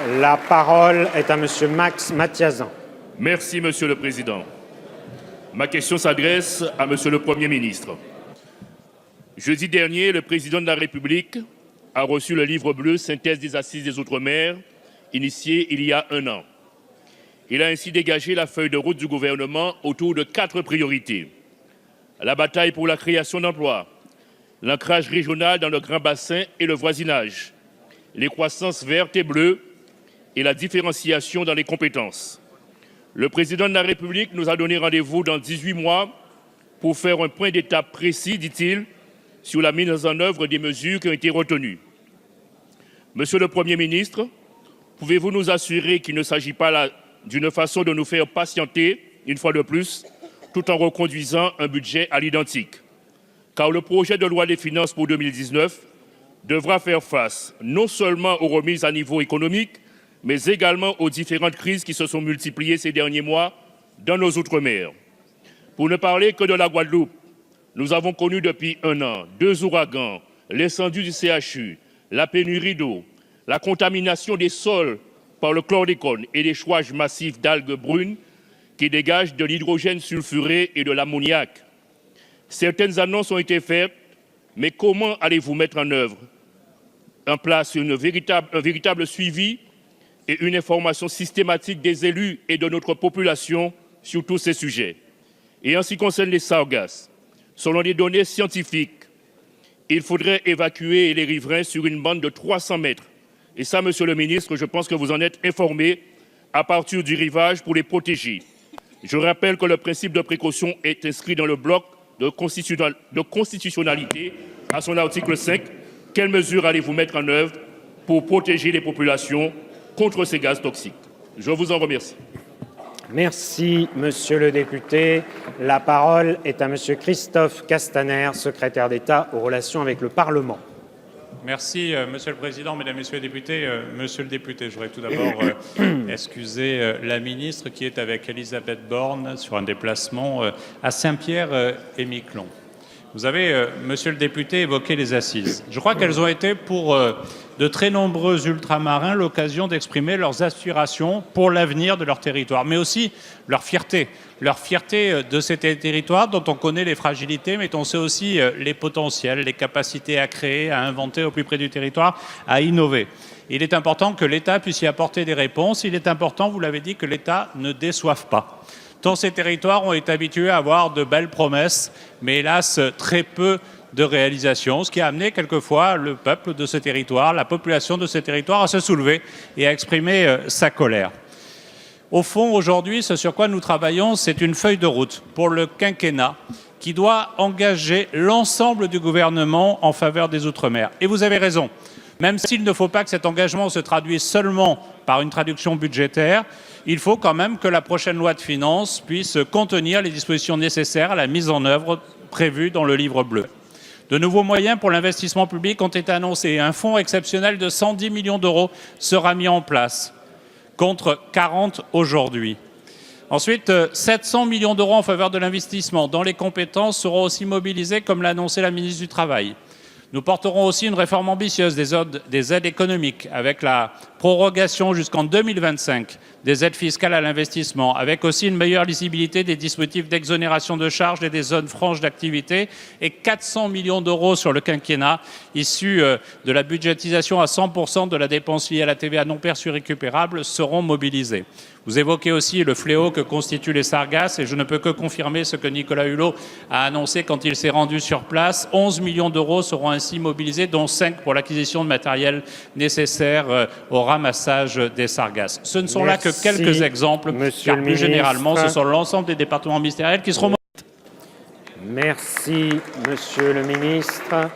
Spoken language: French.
La parole est à Monsieur Max Mathiazin. Merci, Monsieur le Président. Ma question s'adresse à Monsieur le Premier ministre. Jeudi dernier, le Président de la République a reçu le livre bleu Synthèse des Assises des Outre-mer, initié il y a 1 an. Il a ainsi dégagé la feuille de route du gouvernement autour de 4 priorités. La bataille pour la création d'emplois, l'ancrage régional dans le grand bassin et le voisinage, les croissances vertes et bleues et la différenciation dans les compétences. Le Président de la République nous a donné rendez-vous dans 18 mois pour faire un point d'étape précis, dit-il, sur la mise en œuvre des mesures qui ont été retenues. Monsieur le Premier ministre, pouvez-vous nous assurer qu'il ne s'agit pas là d'une façon de nous faire patienter, une fois de plus, tout en reconduisant un budget à l'identique? Car le projet de loi des finances pour 2019 devra faire face non seulement aux remises à niveau économique, mais également aux différentes crises qui se sont multipliées ces derniers mois dans nos Outre-mer. Pour ne parler que de la Guadeloupe, nous avons connu depuis 1 an 2 ouragans, l'incendie du CHU, la pénurie d'eau, la contamination des sols par le chlordécone et l'échouage massif d'algues brunes qui dégagent de l'hydrogène sulfuré et de l'ammoniac. Certaines annonces ont été faites, mais comment allez-vous mettre en place un véritable suivi et une information systématique des élus et de notre population sur tous ces sujets? Et en ce qui concerne les sargasses, selon les données scientifiques, il faudrait évacuer les riverains sur une bande de 300 mètres. Et ça, Monsieur le ministre, je pense que vous en êtes informé à partir du rivage pour les protéger. Je rappelle que le principe de précaution est inscrit dans le bloc de constitutionnalité à son article 5. Quelles mesures allez-vous mettre en œuvre pour protéger les populations contre ces gaz toxiques? Je vous en remercie. Merci, Monsieur le député. La parole est à Monsieur Christophe Castaner, secrétaire d'État aux relations avec le Parlement. Merci, Monsieur le Président, Mesdames, Messieurs les députés. Monsieur le député, je voudrais tout d'abord excuser la ministre qui est avec Elisabeth Borne sur un déplacement à Saint-Pierre-et-Miquelon. Vous avez, Monsieur le député, évoqué les assises. Je crois qu'elles ont été pour de très nombreux ultramarins l'occasion d'exprimer leurs aspirations pour l'avenir de leur territoire, mais aussi leur fierté de ces territoires dont on connaît les fragilités, mais on sait aussi les potentiels, les capacités à créer, à inventer au plus près du territoire, à innover. Il est important que l'État puisse y apporter des réponses. Il est important, vous l'avez dit, que l'État ne déçoive pas. Tant ces territoires ont été habitués à avoir de belles promesses, mais hélas très peu de réalisations, ce qui a amené quelquefois le peuple de ce territoire, la population de ce territoire à se soulever et à exprimer sa colère. Au fond, aujourd'hui, ce sur quoi nous travaillons, c'est une feuille de route pour le quinquennat qui doit engager l'ensemble du gouvernement en faveur des Outre-mer. Et vous avez raison, même s'il ne faut pas que cet engagement se traduise seulement par une traduction budgétaire, il faut quand même que la prochaine loi de finances puisse contenir les dispositions nécessaires à la mise en œuvre prévue dans le livre bleu. De nouveaux moyens pour l'investissement public ont été annoncés. Un fonds exceptionnel de 110 millions d'euros sera mis en place, contre 40 aujourd'hui. Ensuite, 700 millions d'euros en faveur de l'investissement dans les compétences seront aussi mobilisés, comme l'a annoncé la ministre du Travail. Nous porterons aussi une réforme ambitieuse des aides économiques, avec la prorogation jusqu'en 2025 des aides fiscales à l'investissement, avec aussi une meilleure lisibilité des dispositifs d'exonération de charges et des zones franches d'activité, et 400 millions d'euros sur le quinquennat, issus de la budgétisation à 100% de la dépense liée à la TVA non perçue récupérable, seront mobilisés. Vous évoquez aussi le fléau que constituent les sargasses, et je ne peux que confirmer ce que Nicolas Hulot a annoncé quand il s'est rendu sur place. 11 millions d'euros seront ainsi mobilisés, dont 5 pour l'acquisition de matériel nécessaire au ramassage des sargasses. Ce ne sont là que quelques exemples, car plus généralement, ce sont l'ensemble des départements ministériels qui seront mobilisés. Merci, Monsieur le ministre.